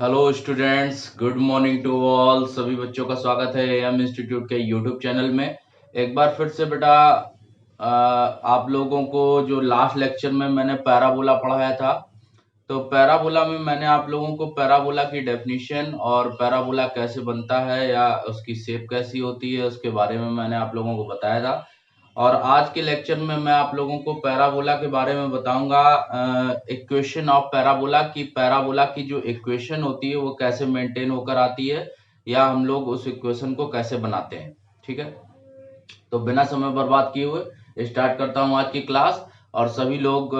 Hello students, good morning to all. सभी बच्चों का स्वागत है एएम इंस्टीट्यूट के यूट्यूब चैनल में। एक बार फिर से बेटा आप लोगों को जो लास्ट लेक्चर में मैंने पैराबोला पढ़ाया था, तो पैराबोला में मैंने आप लोगों को पैराबोला की डेफिनेशन और पैराबोला कैसे बनता है या उसकी शेप कैसी होती है उसके बारे में मैंने आप लोगों को बताया था। और आज के लेक्चर में मैं आप लोगों को पैराबोला के बारे में बताऊंगा, इक्वेशन ऑफ पैराबोला की पैराबोला की जो इक्वेशन होती है वो कैसे मेंटेन होकर आती है या हम लोग उस इक्वेशन को कैसे बनाते हैं। ठीक है, तो बिना समय बर्बाद किए हुए स्टार्ट करता हूँ आज की क्लास। और सभी लोग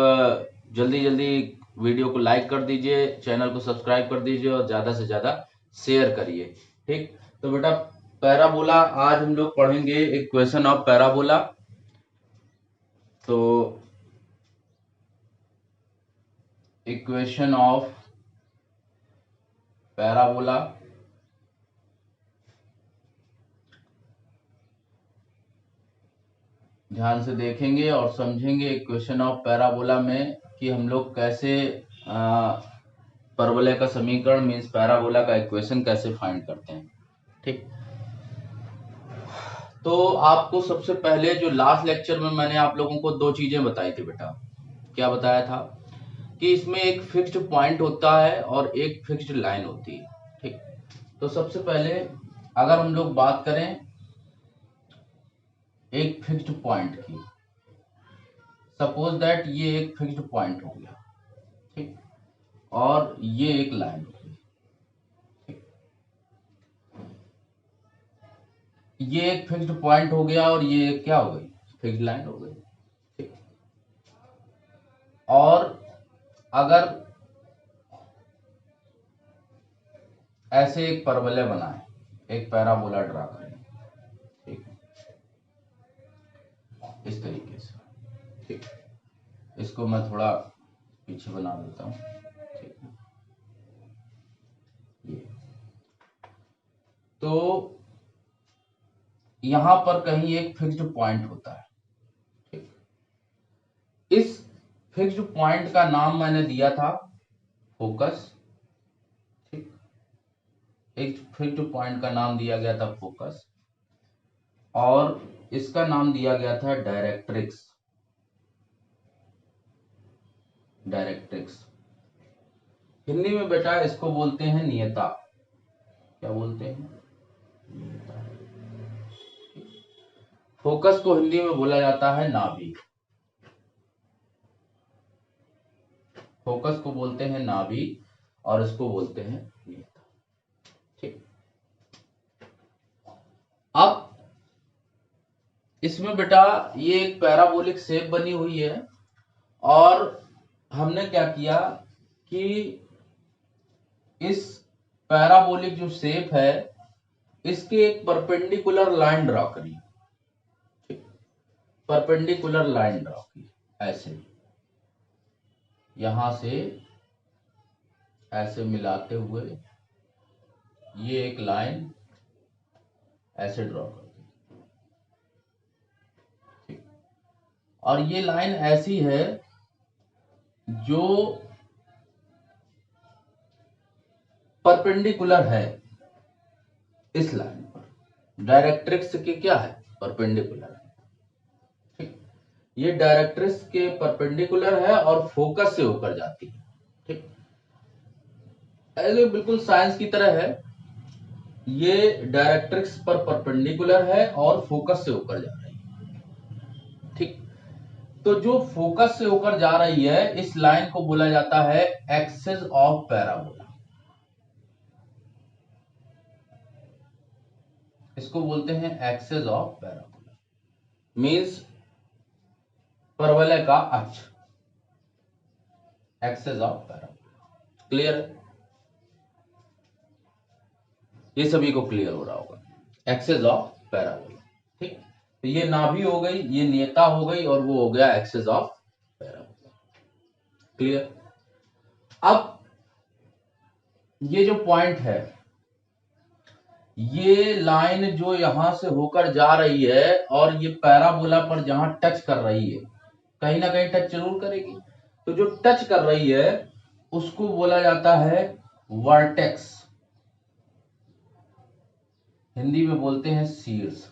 जल्दी जल्दी वीडियो को लाइक कर दीजिए, चैनल को सब्सक्राइब कर दीजिए और ज्यादा से ज्यादा शेयर करिए। ठीक, तो बेटा पैराबोला आज हम लोग पढ़ेंगे इक्वेशन ऑफ पैराबोला। तो इक्वेशन ऑफ पैराबोला ध्यान से देखेंगे और समझेंगे इक्वेशन ऑफ पैराबोला में कि हम लोग कैसे परवलय का समीकरण मीन्स पैराबोला का इक्वेशन कैसे फाइंड करते हैं। ठीक, तो आपको सबसे पहले जो लास्ट लेक्चर में मैंने आप लोगों को दो चीजें बताई थी बेटा। क्या बताया था कि इसमें एक फिक्स्ड पॉइंट होता है और एक फिक्स्ड लाइन होती है। ठीक, तो सबसे पहले अगर हम लोग बात करें एक फिक्स्ड पॉइंट की, सपोज दैट ये एक फिक्स्ड पॉइंट हो गया। ठीक, और ये एक लाइन हो गई। ठीक, ये एक फिक्स्ड पॉइंट हो गया और ये एक क्या हो गई, फिक्स्ड लाइन हो गई। ठीक, और अगर ऐसे एक परवलय बनाए, एक पैराबोला ड्रा करें, ठीक, इस तरीके से। ठीक, इसको मैं थोड़ा पीछे बना देता हूं। ठीक, ये तो यहां पर कहीं एक फिक्स्ड पॉइंट होता है। ठीक, इस फिक्स्ड पॉइंट का नाम मैंने दिया था फोकस। ठीक, एक फिक्स्ड पॉइंट का नाम दिया गया था फोकस और इसका नाम दिया गया था डायरेक्ट्रिक्स। डायरेक्ट्रिक्स हिंदी में बेटा इसको बोलते हैं नियता। क्या बोलते हैं? नियता। फोकस को हिंदी में बोला जाता है नाभि। फोकस को बोलते हैं नाभि और इसको बोलते हैं नियता। ठीक, अब इसमें बेटा ये एक पैराबोलिक शेप बनी हुई है और हमने क्या किया कि इस पैराबोलिक जो शेप है इसके एक परपेंडिकुलर लाइन ड्रॉ करी। ठीक, परपेंडिकुलर लाइन ड्रॉ की ऐसे, यहां से ऐसे मिलाते हुए ये एक लाइन ऐसे ड्रॉ कर दी। ठीक, और ये लाइन ऐसी है जो परपेंडिकुलर है इस लाइन पर। डायरेक्ट्रिक्स के क्या है, परपेंडिकुलर है। ठीक, ये डायरेक्ट्रिक्स के परपेंडिकुलर है और फोकस से होकर जाती है। ठीक, ऐसे बिल्कुल साइंस की तरह है। ये डायरेक्ट्रिक्स पर परपेंडिकुलर है और फोकस से होकर जा रही है। ठीक, तो जो फोकस से होकर जा रही है इस लाइन को बोला जाता है एक्सिस ऑफ पैराबोला। इसको बोलते हैं एक्सिस ऑफ पैराबोला, मींस परवलय का अक्ष, एक्सिस ऑफ पैराबोला। क्लियर है? ये सभी को क्लियर हो रहा होगा, एक्सिस ऑफ पैराबोला। ठीक, तो ये नाभि हो गई, ये नियता हो गई और वो हो गया एक्सिस ऑफ पैराबोला। क्लियर? अब ये जो पॉइंट है, ये लाइन जो यहां से होकर जा रही है और ये पैराबोला पर जहां टच कर रही है, कहीं ना कहीं टच जरूर करेगी, तो जो टच कर रही है उसको बोला जाता है वर्टेक्स, हिंदी में बोलते हैं शीर्ष,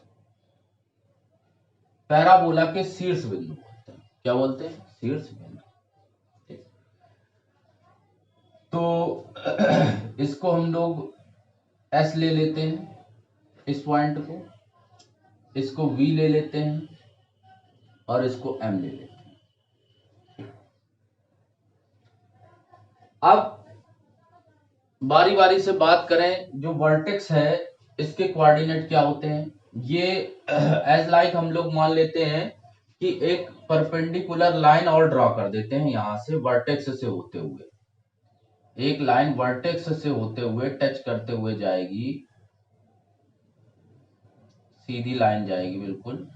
पैराबोला के शीर्ष बिंदु बोलते हैं। क्या बोलते हैं? शीर्ष बिंदु। तो इसको हम लोग एस ले लेते हैं, इस पॉइंट को, इसको वी ले लेते हैं और इसको एम ले लेते हैं। अब बारी बारी से बात करें, जो वर्टेक्स है इसके कोऑर्डिनेट क्या होते हैं। ये एज लाइक हम लोग मान लेते हैं कि एक परपेंडिकुलर लाइन और ड्रॉ कर देते हैं, यहां से वर्टेक्स से होते हुए एक लाइन वर्टेक्स से होते हुए टच करते हुए जाएगी, सीधी लाइन जाएगी बिल्कुल,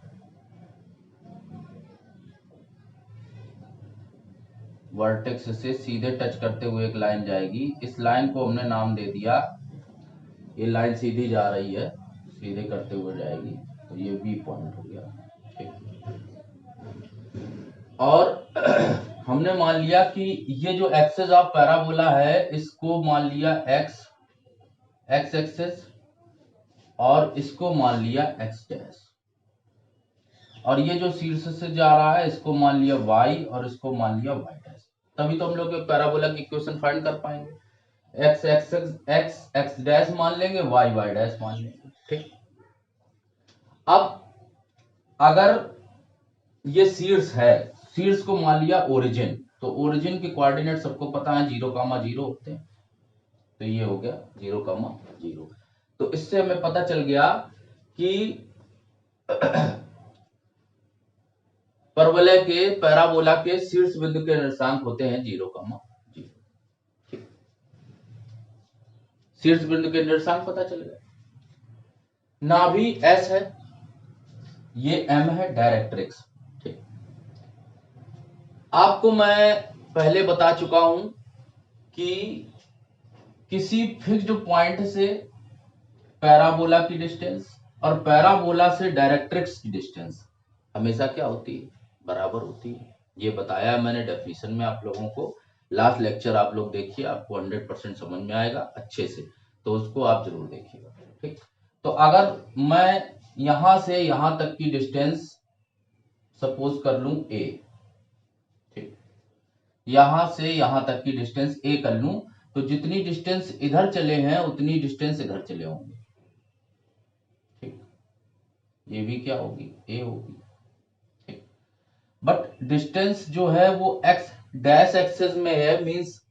वर्टेक्स से सीधे टच करते हुए एक लाइन जाएगी। इस लाइन को हमने नाम दे दिया, ये लाइन सीधी जा रही है, सीधे करते हुए जाएगी, तो ये वी पॉइंट हो गया। ठीक, और हमने मान लिया कि ये जो एक्सेस ऑफ पैराबोला है इसको मान लिया एक्स एक्सेस और इसको मान लिया एक्स डैश, और ये जो शीर्ष से जा रहा है इसको मान लिया y और इसको मान लिया y डैश। तभी तो हम लोग पैराबोला की इक्वेशन फाइंड कर पाएंगे। x x डैश मान लेंगे, y y डैश मान लेंगे। ठीक, अब अगर ये शीर्ष है, शीर्ष को मान लिया ओरिजिन, तो ओरिजिन के कोऑर्डिनेट सबको पता है 0,0 होते हैं, तो ये हो गया 0,0। तो इससे हमें पता चल गया कि परवलय के पैराबोला के शीर्ष बिंदु के निर्देशांक होते हैं 0,0। शीर्ष बिंदु के निर्देशांक पता चल गया। नाभि एस है, ये एम है, डायरेक्ट्रिक्स। ठीक, आपको मैं पहले बता चुका हूं कि किसी फिक्स्ड पॉइंट से पैराबोला की डिस्टेंस और पैराबोला से डायरेक्ट्रिक्स की डिस्टेंस हमेशा क्या होती है? बराबर होती है। ये बताया मैंने डेफिनेशन में आप लोगों को, लास्ट लेक्चर आप लोग देखिए, आपको 100% समझ में आएगा अच्छे से, तो उसको आप जरूर देखिएगा। ठीक, तो अगर मैं यहां से यहां तक की डिस्टेंस सपोज कर लूं a, ठीक, यहां से यहां तक की डिस्टेंस a कर लूं, तो जितनी डिस्टेंस इधर चले हैं उतनी डिस्टेंस इधर चले होंगे। ठीक, ये भी क्या होगी? a होगी। बट डिस्टेंस जो है वो x डैश एक्सेस में है, मींस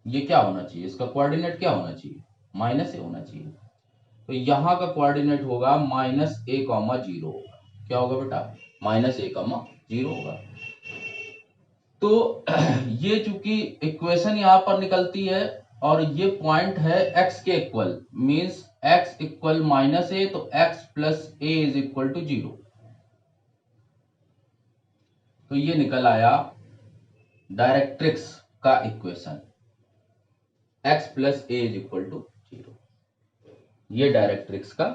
ये क्या होना चाहिए? इसका कोऑर्डिनेट क्या होना चाहिए? -a होना चाहिए। तो यहां का कोऑर्डिनेट होगा -a,0 होगा। क्या होगा बेटा? -a,0 होगा। तो ये चूंकि इक्वेशन यहां पर निकलती है और ये पॉइंट है x के equal, means x equal -a, तो x plus a is equal to 0। तो ये निकल आया डायरेक्ट्रिक्स का equation, x plus a is equal to 0। ये डायरेक्ट्रिक्स का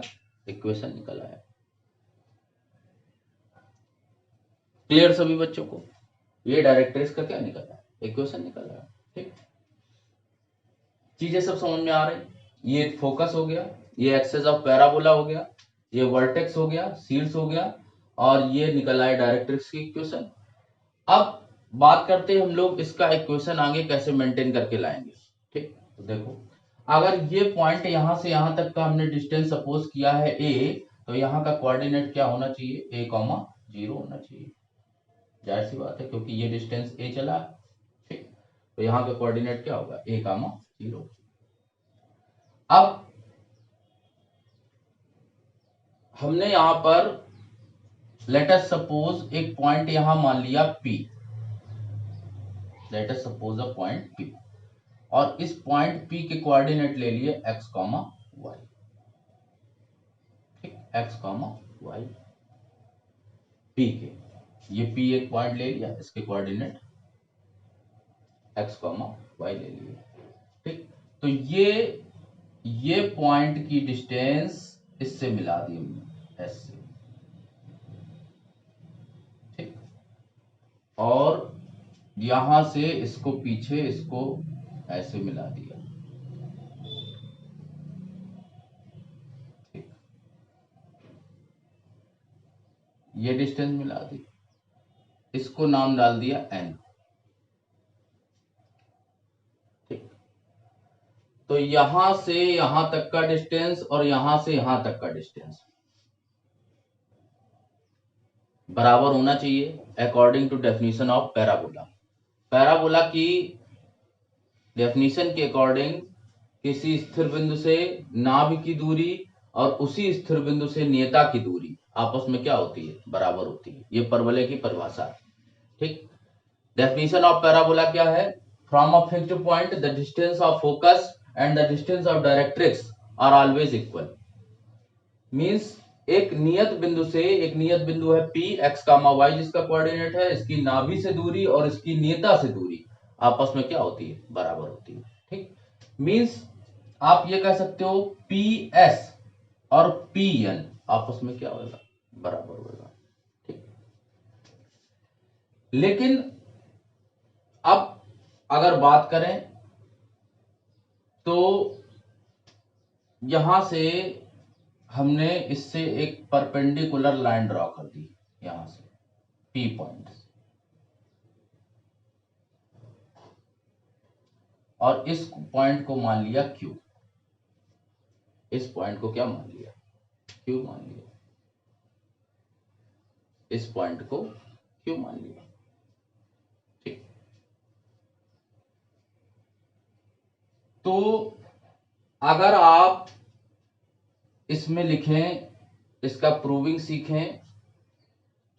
इक्वेशन निकल आया। क्लियर सभी बच्चों को? ये डायरेक्ट्रिक्स का क्या निकल आया? इक्वेशन निकल आया। ठीक, चीजें सब समझ में आ रही? ये फोकस हो गया, ये एक्सेस ऑफ पैराबोला हो गया, ये वर्टेक्स हो गया, शीर्ष हो गया, और ये निकल आया डायरेक्ट्रिक्स की इक्वेशन। अब बात करते हैं हम लोग इसका इक्वेशन आगे कैसे मेंटेन करके लाएंगे। ठीक, तो देखो, अगर ये पॉइंट यहां से यहां तक का हमने डिस्टेंस सपोज किया है a, तो यहाँ का कोऑर्डिनेट क्या होना चाहिए? a,0 होना चाहिए। जाहिर सी बात है, क्योंकि ये डिस्टेंस a चला। ठीक, तो यहाँ का कोऑर्डिनेट क्या होगा? a,0। अब हमने यहां पर लेट अस सपोज एक पॉइंट यहां मान लिया P, let us suppose a point P, और इस पॉइंट P के कोऑर्डिनेट ले लिए x, y। ठीक, x, y, P के, ये P एक पॉइंट ले लिया, इसके कोऑर्डिनेट x, y ले लिए। ठीक, तो ये पॉइंट की डिस्टेंस इससे मिला दी हमने, s से। ठीक, और यहां से इसको पीछे, इसको ऐसे मिला दिया। ये डिस्टेंस मिला दी, इसको नाम डाल दिया n। ठीक, तो यहां से यहां तक का डिस्टेंस और यहां से यहां तक का डिस्टेंस बराबर होना चाहिए according to definition of parabola. Parabola की डेफिनेशन के अकॉर्डिंग किसी स्थिर बिंदु से नाभ की दूरी और उसी स्थिर बिंदु से नियता की दूरी आपस में क्या होती है, बराबर होती है। ये परवलय की परिभाषा है। ठीक, डेफिनेशन ऑफ पैराबोला क्या है? From a fixed point the distance of focus and the distance of directrix are always equal. Means एक नियत बिंदु से, एक नियत बिंदु है P x, y जिसका कोऑर्डिनेट है, इसकी नाभि से दूरी और इसकी नियता से दूरी आपस में क्या होती है, बराबर होती है। ठीक, मींस आप ये कह सकते हो PS और PN आपस में क्या होगा, बराबर होगा। ठीक, लेकिन अब अगर बात करें तो यहां से हमने इससे एक परपेंडिकुलर लाइन ड्रॉ कर दी, यहां से P पॉइंट, और इस पॉइंट को मान लिया Q। इस पॉइंट को क्या मान लिया, Q मान लिया। इस पॉइंट को Q मान लिया। ठीक, तो अगर आप इसमें लिखें, इसका प्रूविंग सीखें,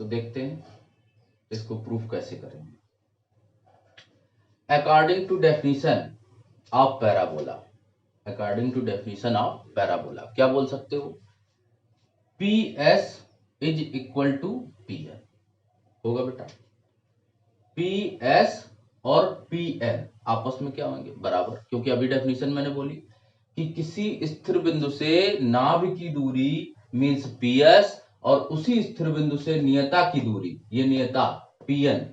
तो देखते हैं इसको प्रूफ कैसे करेंगे। According to definition of parabola, according to definition of parabola क्या बोल सकते हो, PS is equal to PN होगा बेटा। PS और PN आपस में क्या होंगे, बराबर, क्योंकि अभी डेफिनेशन मैंने बोली कि किसी स्थिर बिंदु से नाभ की दूरी मींस PS और उसी स्थिर बिंदु से नियता की दूरी, ये नियता PN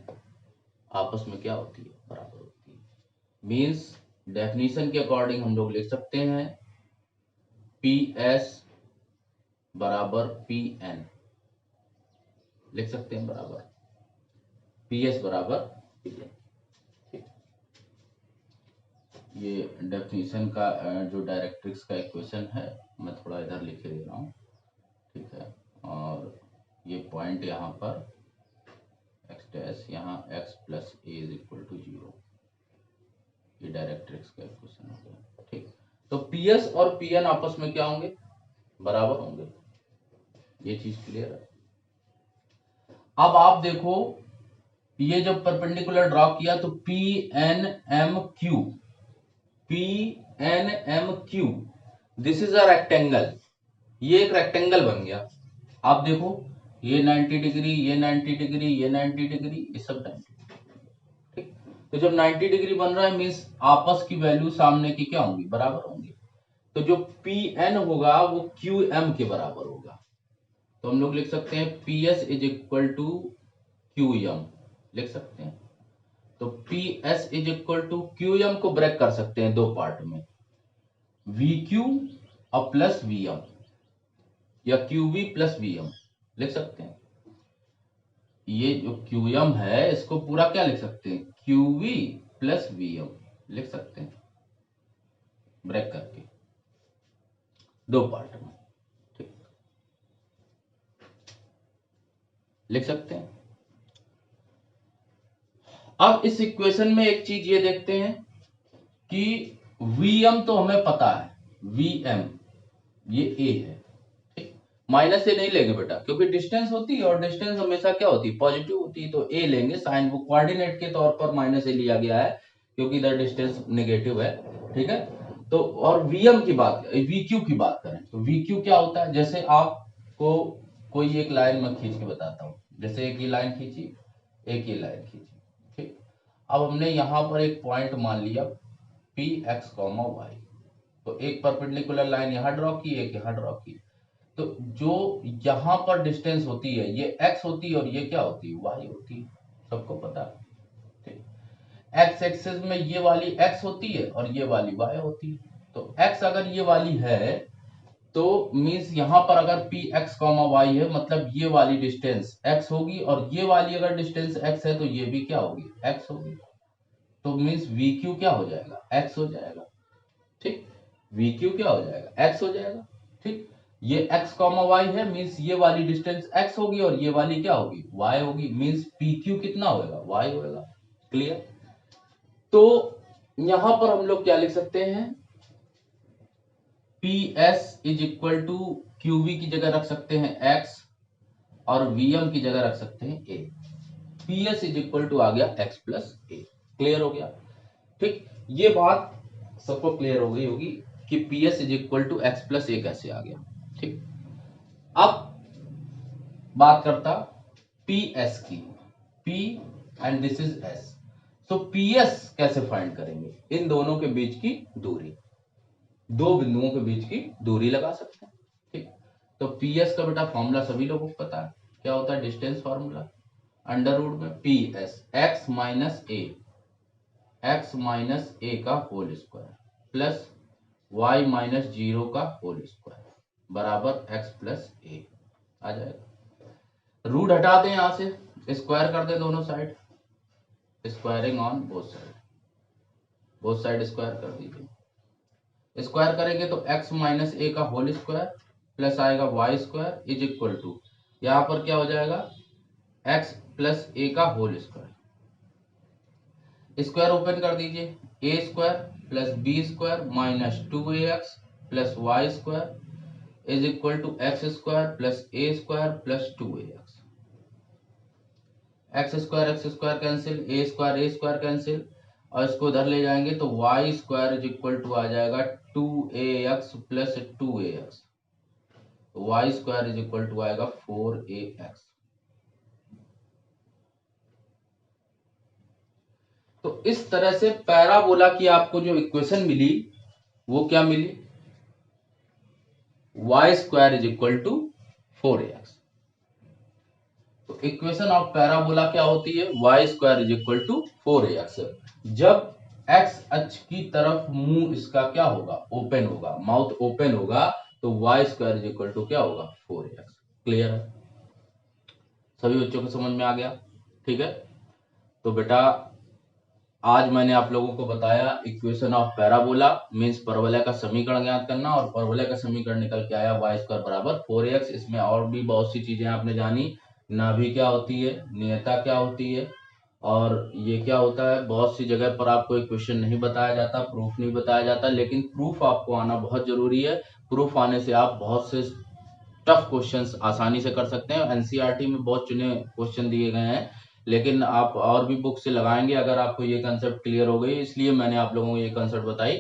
आपस में क्या होती है, बराबर होती है। मींस डेफिनेशन के अकॉर्डिंग हम लोग लिख सकते हैं PS बराबर PN, लिख सकते हैं बराबर PS बराबर PN। ये डेफिनेशन का जो डायरेक्ट्रिक्स का इक्वेशन है, मैं थोड़ा इधर लिख दे रहा हूँ। ठीक है, और ये पॉइंट यहाँ पर x डैश, यहाँ x plus a is equal to 0, ये डायरेक्ट्रिक्स का इक्वेशन हो गया। ठीक, तो PS और PN आपस में क्या होंगे, बराबर होंगे। ये चीज क्लियर है। अब आप देखो, ये जब परपेंडिकुलर ड्रॉ किया तो PNMQ, this is a rectangle, ये एक रेक्टेंगल बन गया। आप देखो, ये 90 डिग्री, ये 90 डिग्री, ये 90 डिग्री, ये सब 90 डिग्री। ठीक, तो जब 90 डिग्री बन रहा है मीन्स आपस की वैल्यू सामने की क्या होंगी, बराबर होंगी। तो जो PN होगा वो QM के बराबर होगा। तो हम लोग लिख सकते हैं PS is equal to QM, लिख सकते हैं। तो PS is equal to QM को ब्रेक कर सकते हैं दो पार्ट में, VQ और प्लस VM, या QV प्लस VM लिख सकते हैं। ये जो QM है इसको पूरा क्या लिख सकते हैं, QV प्लस VM लिख सकते हैं, ब्रेक करके दो पार्ट में। ठीक, लिख सकते हैं। अब इस इक्वेशन में एक चीज ये देखते हैं कि VM तो हमें पता है, VM ये A है। ठीक, माइनस से नहीं लेंगे बेटा, क्योंकि डिस्टेंस होती है और डिस्टेंस हमेशा क्या होती है, पॉजिटिव होती है, तो A लेंगे। साइन वो कोऑर्डिनेट के तौर पर माइनस A लिया गया है क्योंकि इधर डिस्टेंस नेगेटिव है। ठीक है, तो और VM की बात, VQ की बात करें तो VQ क्या होता है, जैसे आपको कोई एक लाइन में खींच के बताता हूं, जैसे एक ये लाइन खींची, एक ये लाइन खींची। ठीक, अब हमने यहां पर एक पॉइंट मान लिया PX, Y, तो एक परपेंडिकुलर लाइन यहां ड्रॉ की, एक यहां ड्रॉ की। तो जो यहां पर डिस्टेंस होती है ये x होती है और ये क्या होती है, y होती है, सबको पता है। ठीक, x एक्सिस में ये वाली x होती है और ये वाली y होती है। तो x अगर ये वाली है तो मीन्स यहां पर अगर पी एक्स कॉमा वाई है मतलब ये वाली डिस्टेंस एक्स होगी और ये वाली अगर डिस्टेंस एक्स है तो ये भी क्या होगी, एक्स होगी। तो मीन्स वी क्यू क्या हो जाएगा, एक्स हो जाएगा। ठीक, वी क्यू क्या हो जाएगा, एक्स हो जाएगा। ठीक, ये एक्स कॉमा वाई है मीन्स ये वाली डिस्टेंस एक्स होगी और ये वाली क्या होगी, वाई होगी। मीन्स पी क्यू कितना होगा, वाई होगा। क्लियर। तो यहां पर हम लोग क्या लिख सकते हैं, P S is equal to Q V की जगह रख सकते हैं एक्स और वी एम की जगह रख सकते हैं A. P S is equal to आ गया एक्स प्लस ए। क्लियर हो गया। ठीक, ये बात सबको क्लियर हो गई होगी कि P S is equal to x plus a कैसे आ गया। ठीक, अब बात करता पी एस की, P and this is S. तो पी एस कैसे फाइंड करेंगे, इन दोनों के बीच की दूरी, दो बिंदुओं के बीच की दूरी लगा सकते हैं। ठीक, तो पी एस का बेटा फॉर्मूला सभी लोगों को पता है, क्या होता है, डिस्टेंस फॉर्मूला, अंडर रूट में P S x minus a का whole square plus y minus 0 का होल स्क्वायर बराबर एक्स प्लस ए आ जाएगा। रूट हटा दें यहां से, स्क्वायर कर दें दोनों side, squaring on both side square कर दीजिए। स्क्वायर करेंगे तो x माइनस ए का होल स्क्वायर प्लस आएगा y square is equal to, यहां पर क्या हो जाएगा, x प्लस ए का होल स्क्वायर। स्क्वायर ओपन कर दीजिए, a square plus b square minus 2ax plus y square is equal to x square plus a square plus 2ax। X square cancel, a square cancel और इसको उधर ले जाएंगे तो y square is equal to आ जाएगा 2ax plus 2ax, y square is equal to आएगा 4ax। तो इस तरह से पैराबोला की आपको जो इक्वेशन मिली वो क्या मिली, y square is equal to 4ax। तो इक्वेशन ऑफ पैराबोला क्या होती है, y square is equal to 4ax। जब x अक्ष की तरफ मुंह इसका क्या होगा, ओपन होगा, माउथ ओपन होगा, तो y square is equal to क्या होगा, 4ax। क्लियर है, सभी बच्चों को समझ में आ गया। ठीक है, तो बेटा आज मैंने आप लोगों को बताया इक्वेशन ऑफ पैराबोला मींस परवलय का समीकरण ज्ञात करना, और परवलय का समीकरण निकल के आया वाई स्क्वायर बराबर 4ax। इसमें और भी बहुत सी चीजें आपने जानी, नाभि क्या होती है, नियता क्या होती है, और ये क्या होता है। बहुत सी जगह पर आपको इक्वेशन नहीं बताया जाता, प्रूफ नहीं बताया जाता, लेकिन प्रूफ आपको आना बहुत जरूरी है। प्रूफ आने से आप बहुत से टफ क्वेश्चंस आसानी से कर सकते हैं। एनसीईआरटी में बहुत चुने क्वेश्चन दिए गए हैं, लेकिन आप और भी बुक से लगाएंगे अगर आपको ये कंसेप्ट क्लियर हो गई। इसलिए मैंने आप लोगों को ये कंसेप्ट बताई।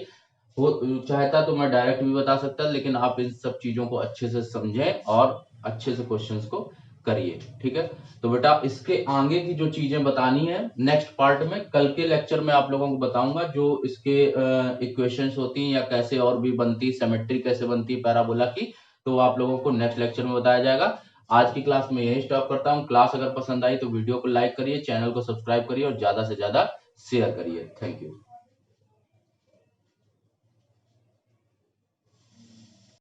वो चाहता तो मैं डायरेक्ट भी बता सकता, लेकिन आप इन सब चीजों को अच्छे से समझें और अच्छे से क्वेश्चंस को करिए। ठीक है, तो बेटा इसके आगे की जो चीजें बतानी है नेक्स्ट पार्ट में, कल के लेक्चर में आप लोगों को बताऊंगा, जो इसके इक्वेशंस होती हैं या कैसे और भी बनती, सिमेट्री कैसे बनती है पैराबोला की, तो आप लोगों को नेक्स्ट लेक्चर में बताया जाएगा। आज की क्लास में यही स्टॉप करता हूँ। क्लास अगर पसंद आई तो वीडियो को लाइक करिए, चैनल को सब्सक्राइब करिए और ज्यादा से ज्यादा शेयर करिए। Thank you.